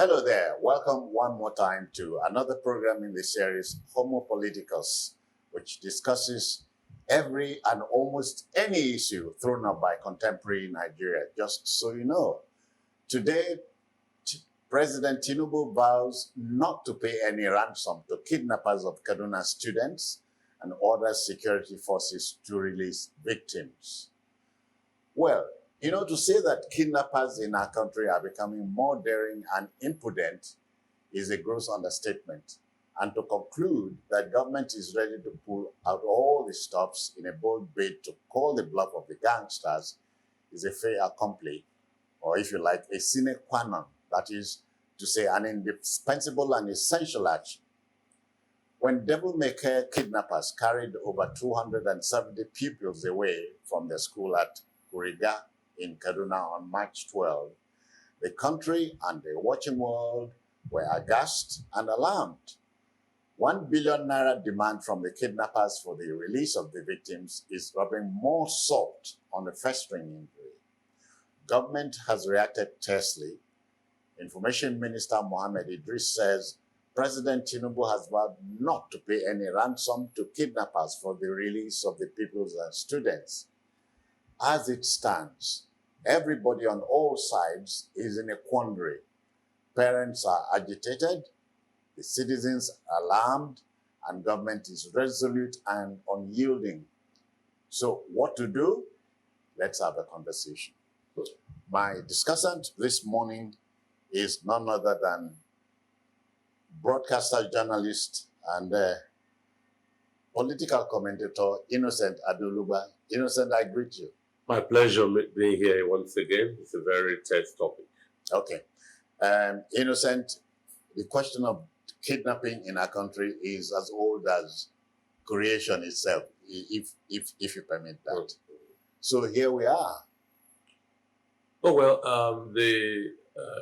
Hello there. Welcome one more time to another program in the series Homo Politicus, which discusses every and almost any issue thrown up by contemporary Nigeria. Just so you know, today President Tinubu vows not to pay any ransom to kidnappers of Kaduna students and orders security forces to release victims. Well, to say that kidnappers in our country are becoming more daring and impudent is a gross understatement. And to conclude that government is ready to pull out all the stops in a bold bid to call the bluff of the gangsters is a fait accompli, or if you like, a sine qua non, that is to say an indispensable and essential action. When devil-may-care kidnappers carried over 270 pupils away from their school at Kuriga in Kaduna on March 12, the country and the watching world were aghast and alarmed. 1 billion naira demand from the kidnappers for the release of the victims is rubbing more salt on the festering injury. Government has reacted tersely. Information Minister Mohammed Idris says President Tinubu has vowed not to pay any ransom to kidnappers for the release of the pupils and students. As it stands, everybody on all sides is in a quandary. Parents are agitated, the citizens are alarmed, and government is resolute and unyielding. So what to do? Let's have a conversation. My discussant this morning is none other than broadcaster, journalist, and political commentator Innocent Adoluba. Innocent, I greet you. My pleasure being here once again. It's a very tense topic. Okay. Innocent, the question of kidnapping in our country is as old as creation itself, if you permit that. So here we are. Oh, well, the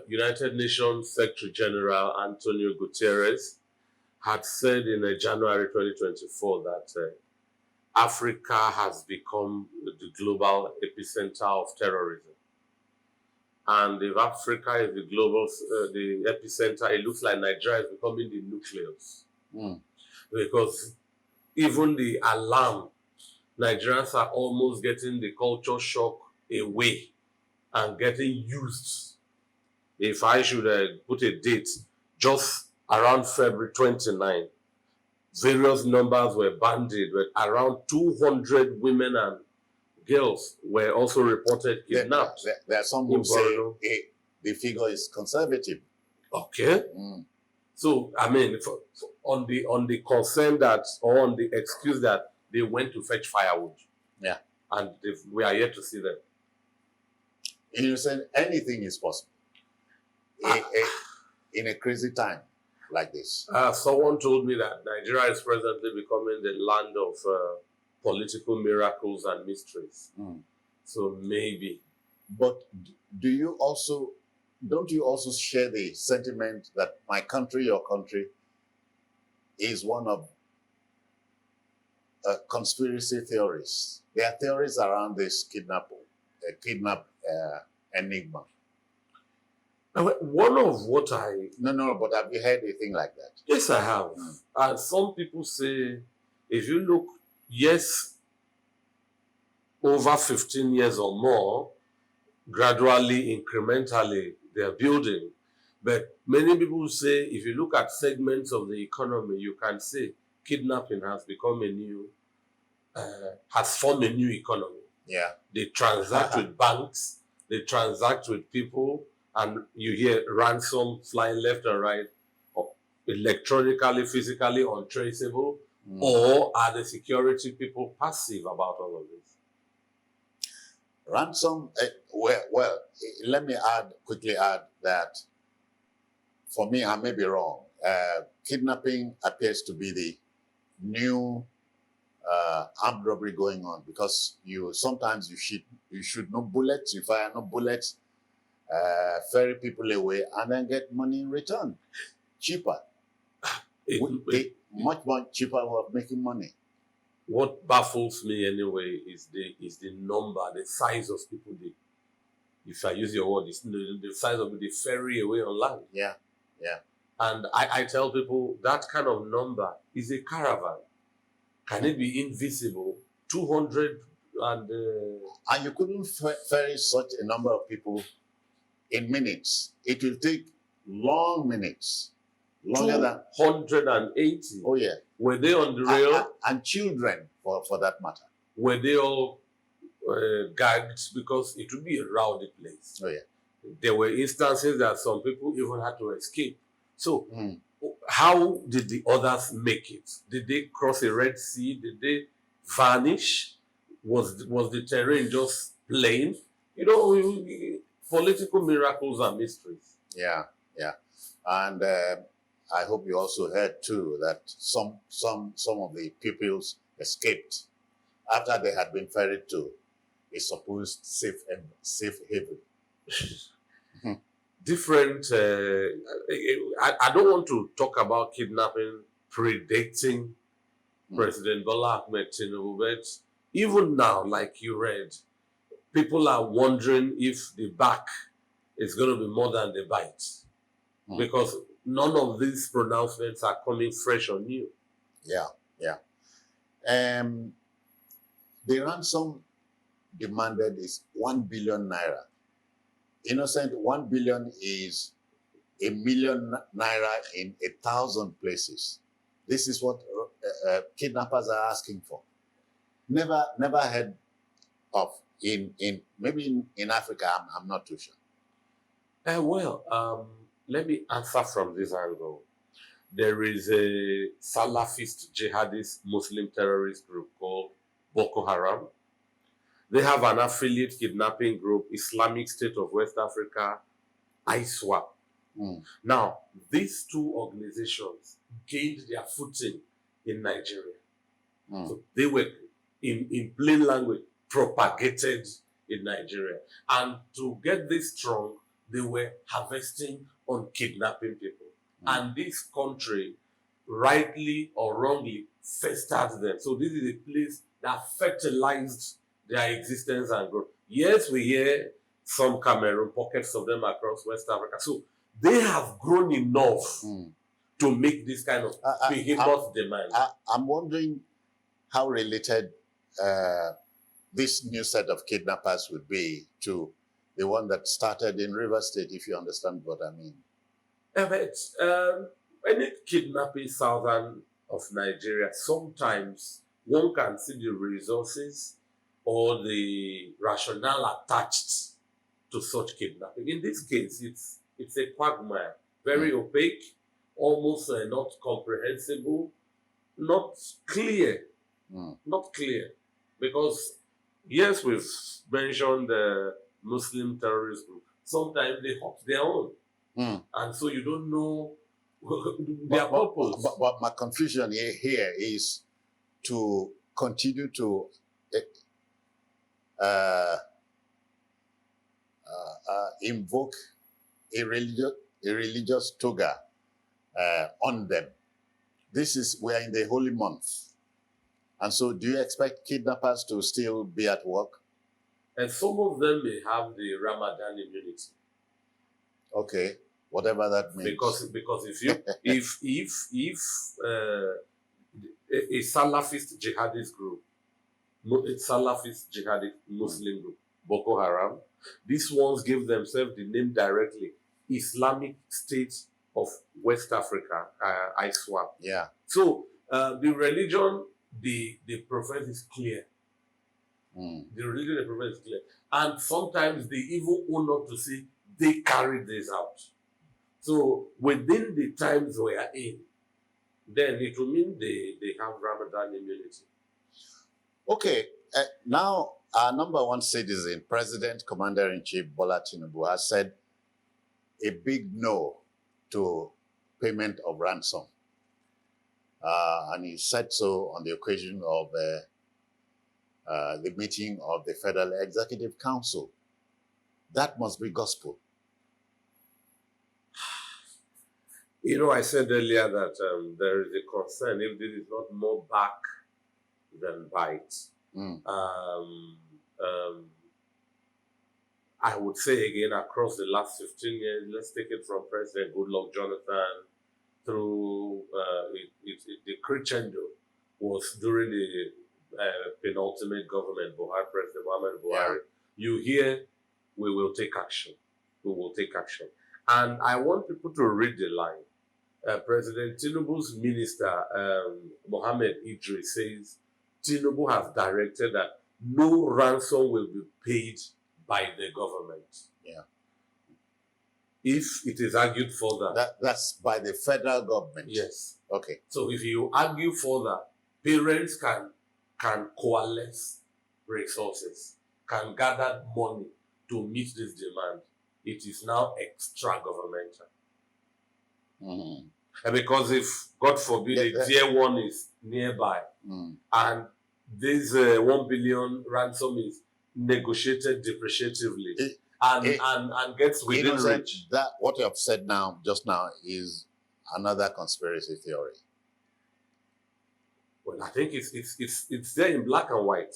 United Nations Secretary General Antonio Guterres had said in January 2024 that Africa has become the global epicenter of terrorism. And if Africa is the global, the epicenter, it looks like Nigeria is becoming the nucleus. Because even the alarm, Nigerians are almost getting the culture shock away and getting used. If I should put a date, just around February 29, various numbers were bandied, but around 200 women and girls were also reported kidnapped. There are some who say the figure is conservative. Okay. So, I mean, on the concern that, or on the excuse that they went to fetch firewood. Yeah. And we are yet to see them. Innocent, anything is possible in a crazy time like this. Someone told me that Nigeria is presently becoming the land of political miracles and mysteries. So maybe. But don't you also share the sentiment that my country, your country, is one of conspiracy theories? There are theories around this kidnap enigma. One of what I... No, but have you heard anything like that? Yes, I have. And some people say, if you look, yes, over 15 years or more, gradually, incrementally, they're building. But many people say, if you look at segments of the economy, you can say kidnapping has become has formed a new economy. Yeah. They transact with banks, they transact with people, and you hear ransom flying left and right, or electronically, physically untraceable, or are the security people passive about all of this? Ransom, well, let me quickly add that for me, I may be wrong. Kidnapping appears to be the new armed robbery going on, because sometimes you shoot no bullets, you fire no bullets, ferry people away, and then get money in return. Cheaper. Much more cheaper way of making money. What baffles me anyway is the number, the size of people if I use your word, the size of the ferry away on land. Yeah. Yeah. And I tell people that kind of number is a caravan. Can it be invisible? 200 and And you couldn't ferry such a number of people in minutes. It will take long minutes, longer than. 280. Oh yeah. Were they on the rail? And children, for that matter. Were they all gagged? Because it would be a rowdy place. Oh yeah. There were instances that some people even had to escape. So, Mm. how did the others make it? Did they cross a Red Sea? Did they vanish? Was the terrain just plain? You know, political miracles and mysteries. Yeah, yeah. And I hope you also heard too that some of the pupils escaped after they had been ferried to a supposed safe haven. Different. I don't want to talk about kidnapping predating President Bola Ahmed Tinubu, but even now, like you read, people are wondering if the back is going to be more than the bite, because none of these pronouncements are coming fresh or new. Yeah, yeah. The ransom demanded is 1 billion naira. Innocent, 1 billion is 1 million naira in 1,000 places. This is what kidnappers are asking for. Never heard of in maybe in Africa. I'm not too sure. Let me answer from this angle. There is a Salafist jihadist Muslim terrorist group called Boko Haram. They have an affiliate kidnapping group, Islamic State of West Africa, ISWAP. Now, these two organizations gained their footing in Nigeria. So they were, in plain language, propagated in Nigeria. And to get this strong, they were harvesting on kidnapping people. And this country, rightly or wrongly, festered them. So this is a place that fertilized their existence and growth. Yes, we hear some Cameroon, pockets of them across West Africa. So they have grown enough to make this kind of behemoth demand. I'm wondering how related this new set of kidnappers would be to the one that started in River State, if you understand what I mean. When it kidnapping southern of Nigeria, sometimes one can see the resources or the rationale attached to such kidnapping. In this case, it's a quagmire, very opaque, almost not comprehensible, not clear. Not clear. Because, yes, we've mentioned the Muslim terrorist group. Sometimes they hawk their own. And so you don't know their purpose. But my confusion here is to continue to invoke a religious toga on them. We're in the holy month. And so do you expect kidnappers to still be at work? And some of them may have the Ramadan immunity. Okay, whatever that means. Because if a Salafist jihadist group, a Salafist jihadist Muslim group, Boko Haram, these ones give themselves the name directly, Islamic State of West Africa, ISWAP. Yeah. So the religion they profess is clear. The religion they profess is clear. And sometimes they even own up to say they carried this out. So within the times we are in, then it will mean they have Ramadan immunity. Okay, now our number one citizen, President Commander-in-Chief Bola Tinubu, has said a big no to payment of ransom. And he said so on the occasion of the meeting of the Federal Executive Council. That must be gospel. You know, I said earlier that there is a concern if this is not more back than bite. I would say again, across the last 15 years, let's take it from President Goodluck Jonathan through the crescendo was during the penultimate government, President Muhammad Buhari. You hear, we will take action. We will take action. And I want people to read the line. President Tinubu's minister, Mohammed Idris, says Tinubu has directed that no ransom will be paid by the government. Yeah. If it is argued further. That's by the federal government. Yes. Okay. So if you argue further, parents can coalesce resources, can gather money to meet this demand. It is now extra governmental. Mm-hmm. And because if, God forbid, a tier 1 is nearby and this 1 billion ransom is negotiated depreciatively and gets within reach. That what you have said just now is another conspiracy theory. Well, I think it's there in black and white.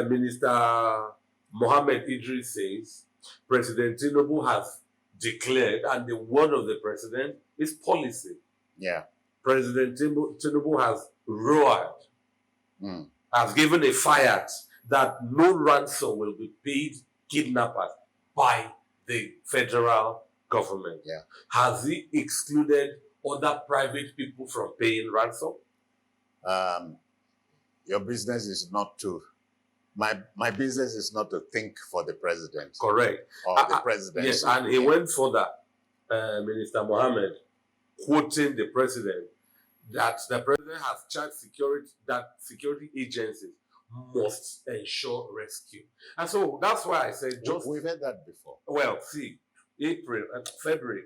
Minister Mohammed Idris says President Tinubu has declared, and the word of the president is policy. Yeah. President Tinubu has roared, has given a fiat that no ransom will be paid kidnappers by the federal government. Yeah. Has he excluded other private people from paying ransom? Your business is not to, my business is not to think for the president. Correct. Or the president. Yes, and he went further, Minister Mohammed, quoting the president, that the president has charged security agencies must ensure rescue. And so that's why I said we've heard that before. Well, see, April and February,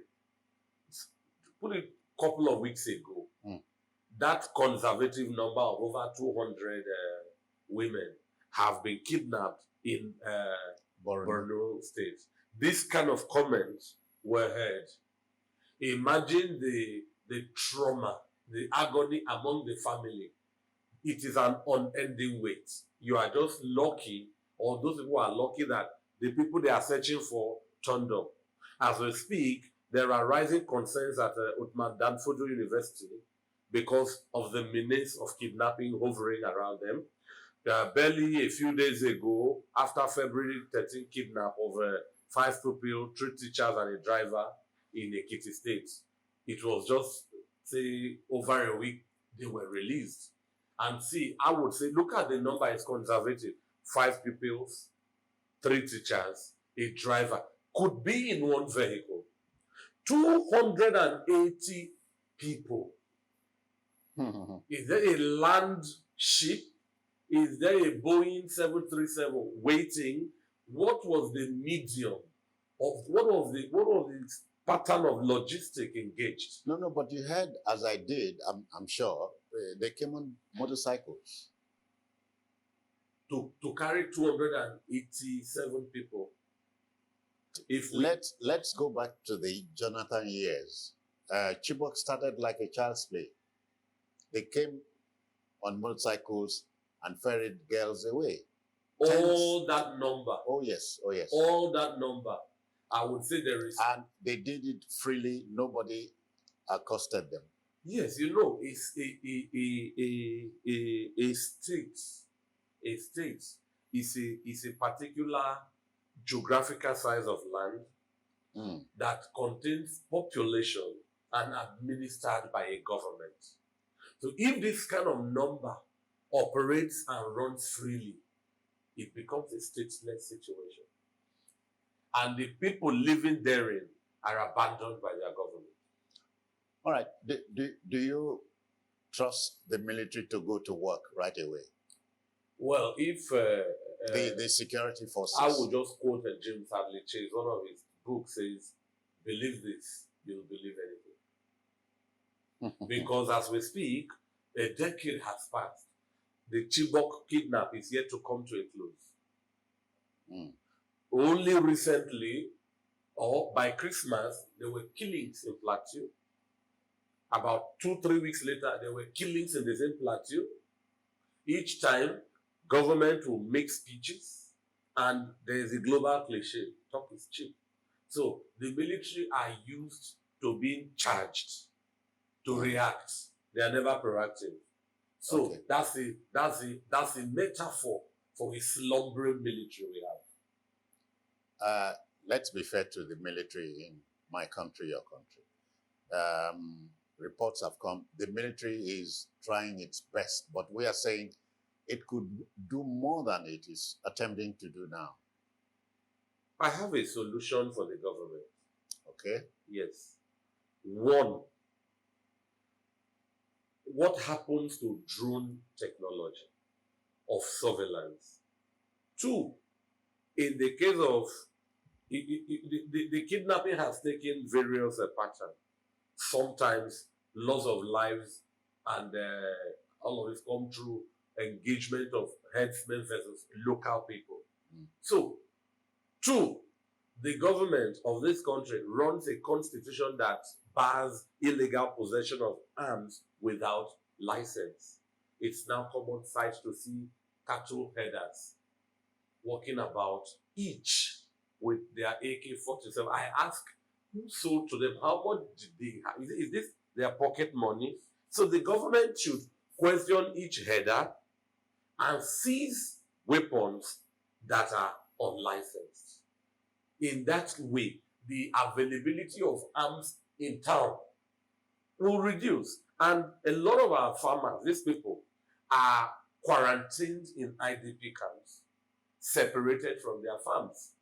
put it a couple of weeks ago, that conservative number of over 200 women have been kidnapped in Borno State. This kind of comments were heard. Imagine the trauma, the agony among the family. It is an unending wait. You are just lucky, or those people are lucky that the people they are searching for turned up. As we speak, there are rising concerns at Uthman Danfodio University because of the menace of kidnapping hovering around them. Barely a few days ago, after February 13 kidnap of 5 people, 3 teachers and a driver in Ekiti State, it was just, say, over a week, they were released. And see, I would say, look at the number, it's conservative. 5 people, 3 teachers, a driver, could be in one vehicle. 280 people. Is there a land ship? Is there a Boeing 737 waiting? What was the medium of what was the pattern of logistic engaged? No, but you heard, as I did, I'm sure, they came on motorcycles. To carry 287 people. Let's go back to the Jonathan years. Chibok started like a child's play. They came on motorcycles and ferried girls away. All that number. Oh yes. All that number. I would say there is. And they did it freely. Nobody accosted them. Yes, you know, it's a state. A state is a particular geographical size of land that contains population and administered by a government. So if this kind of number operates and runs freely, it becomes a stateless situation. And the people living therein are abandoned by their government. All right. Do you trust the military to go to work right away? Well, if... the security forces. I would just quote James Hadley Chase. One of his books says, believe this, you'll believe anything. Because as we speak, a decade has passed. The Chibok kidnap is yet to come to a close. Only recently, or by Christmas, there were killings in Plateau. About 2-3 weeks later, there were killings in the same Plateau. Each time, government will make speeches, And there is a global cliche, talk is cheap. So the military are used to being charged to react. They are never proactive. So Okay. that's a metaphor for a slumbering military we have. Let's be fair to the military in my country, your country. Reports have come. The military is trying its best, but we are saying it could do more than it is attempting to do now. I have a solution for the government. Okay. Yes. One, what happens to drone technology of surveillance? Two, in the case of the kidnapping has taken various patterns. Sometimes loss of lives and all of this come through engagement of herdsmen versus local people. So, two, the government of this country runs a constitution that bars illegal possession of arms without license. It's now common sight to see cattle headers walking about, each with their AK-47. I ask, who sold to them? How much did they have? Is this their pocket money? So the government should question each header and seize weapons that are unlicensed. In that way, the availability of arms in town will reduce. And a lot of our farmers, these people, are quarantined in IDP camps, separated from their farms.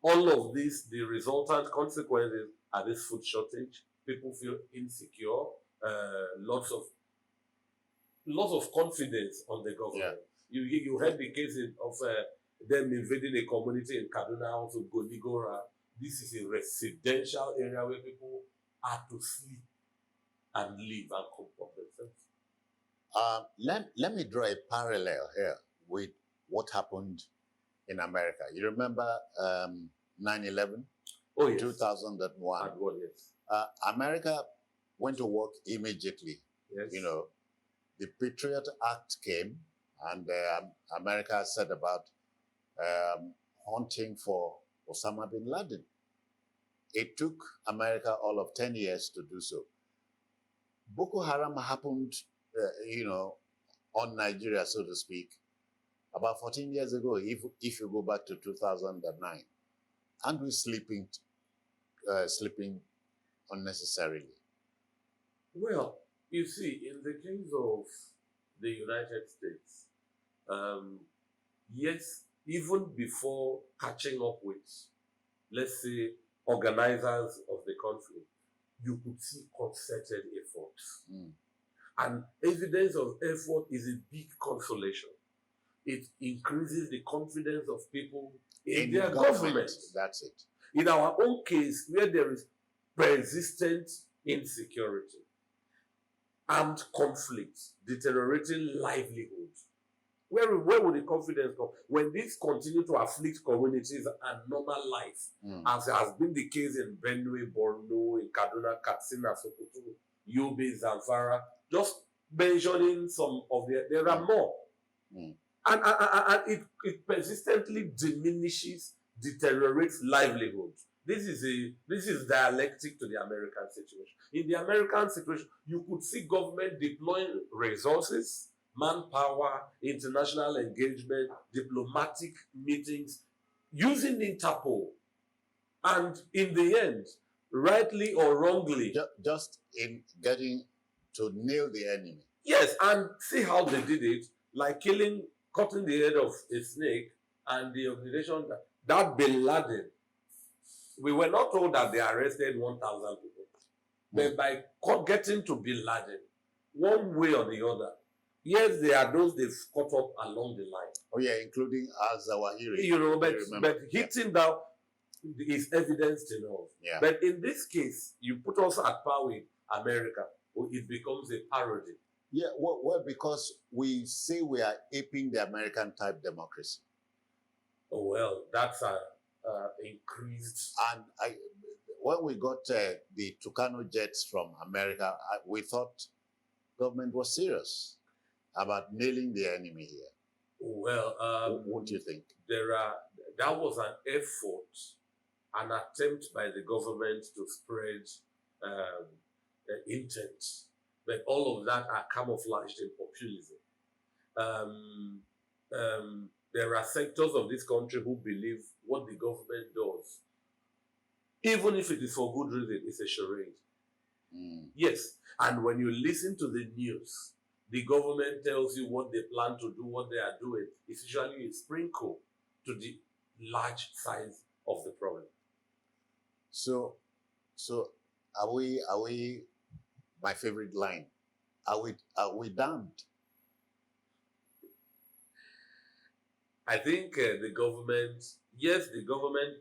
All of this, the resultant consequences are this food shortage. People feel insecure. Lots of confidence on the government. Yeah. You heard the case of them invading a community in Kaduna, also Goligora. This is a residential area where people are to sleep and live and comport themselves. Let me draw a parallel here with what happened in America. You remember 9/11? Oh, yes. 2001. Yes. America went to work immediately. Yes. You know, the Patriot Act came, and America set about hunting for Osama bin Laden. It took America all of 10 years to do so. Boko Haram happened, on Nigeria, so to speak, about 14 years ago, if you go back to 2009. And we're sleeping unnecessarily. Well, you see, in the case of the United States, yes, even before catching up with, let's say, organizers of the conflict, you could see concerted efforts. And evidence of effort is a big consolation. It increases the confidence of people in their government. That's it. In our own case, where there is persistent insecurity, armed conflict, deteriorating livelihoods, where will the confidence come? When this continue to afflict communities and normal life, as has been the case in Benue, Borno, in Kaduna, Katsina, Sokoto, Yobe, Zamfara, just mentioning some of there are more. And it persistently diminishes, deteriorates livelihoods. This is dialectic to the American situation. In the American situation, you could see government deploying resources, manpower, international engagement, diplomatic meetings, using Interpol. And in the end, rightly or wrongly, just in getting to nail the enemy. Yes, and see how they did it, like cutting the head of a snake, and the organization that Bin Laden, we were not told that they arrested 1,000 people. But by getting to Bin Laden, one way or the other, yes, there are those they've caught up along the line. Oh yeah, including Al-Zawahiri. But hitting down is evidence enough. Yeah. But in this case, you put us at par with America, it becomes a parody. Yeah, well, because we say we are aping the American type democracy. Oh, well, that's increased. And when we got the Tucano jets from America, we thought government was serious about nailing the enemy here. Well, What do you think? that was an effort, an attempt by the government to spread intent, but all of that are camouflaged in populism. There are sectors of this country who believe what the government does, even if it is for good reason, is a charade. Yes, and when you listen to the news, the government tells you what they plan to do, what they are doing. It's usually a sprinkle to the large size of the problem. So are we? My favorite line: Are we damned? I think the government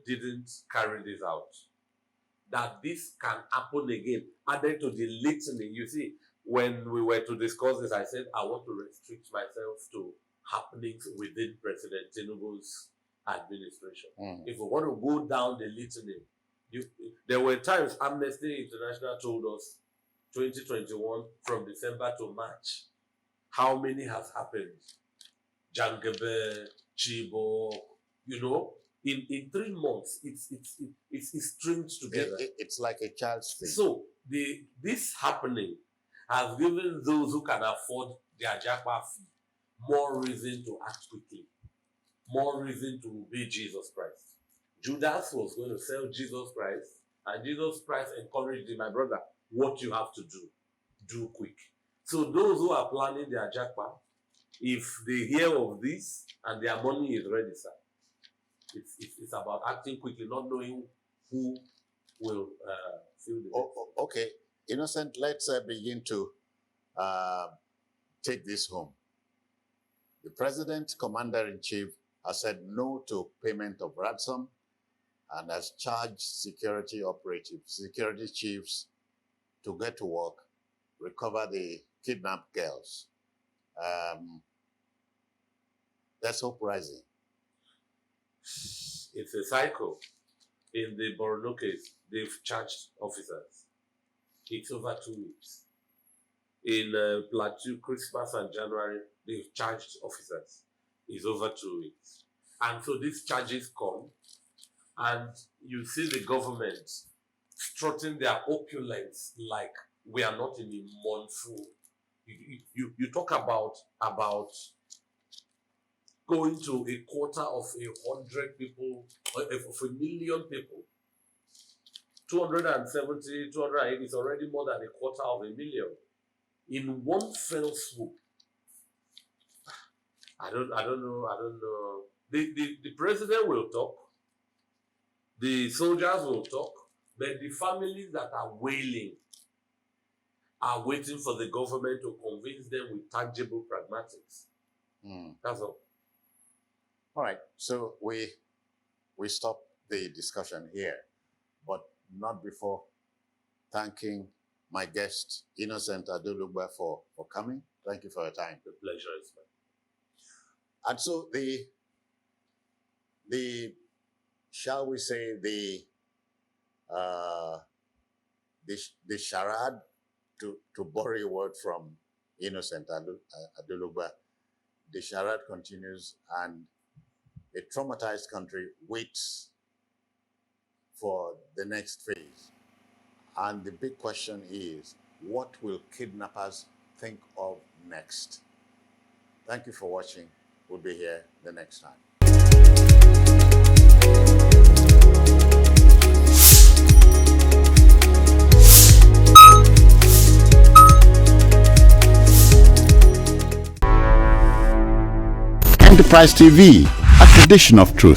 didn't carry this out. That this can happen again. Added to the litany, you see, when we were to discuss this, I said I want to restrict myself to happenings within President Tinubu's administration. If we want to go down the litany, there were times Amnesty International told us 2021 from December to March, how many has happened? Jangebe, Chibo, in 3 months, it's stringed together. It's like a child's thing. So this happening has given those who can afford their japa fee more reason to act quickly, more reason to obey Jesus Christ. Judas was going to sell Jesus Christ, and Jesus Christ encouraged him, my brother, what you have to do quick. So those who are planning their japa, if they hear of this and their money is ready, sir, it's about acting quickly, not knowing who will feel the Okay, Innocent, let's begin to take this home. The President, Commander-in-Chief, has said no to payment of ransom and has charged security chiefs to get to work, recover the kidnapped girls. There's hope rising. It's a cycle. In the Borno case, they've charged officers. It's over 2 weeks. In Plateau, Christmas and January, they've charged officers. It's over 2 weeks. And so these charges come, and you see the government strutting their opulence like we are not in a monsoon. You talk about going to a quarter of 100 people, of 1 million people. 270, 280 is already more than a quarter of 1 million. In one fell swoop. I don't know. The president will talk. The soldiers will talk. But the families that are wailing are waiting for the government to convince them with tangible pragmatics. That's all. All right, so we stop the discussion here, but not before thanking my guest, Innocent Adolugba, for coming. Thank you for your time. The pleasure is mine. And so the shall we say the charade, to borrow a word from Innocent Adolugba, the charade continues, and a traumatized country waits for the next phase. And the big question is, what will kidnappers think of next? Thank you for watching. We'll be here the next time. Enterprise TV, a tradition of truth.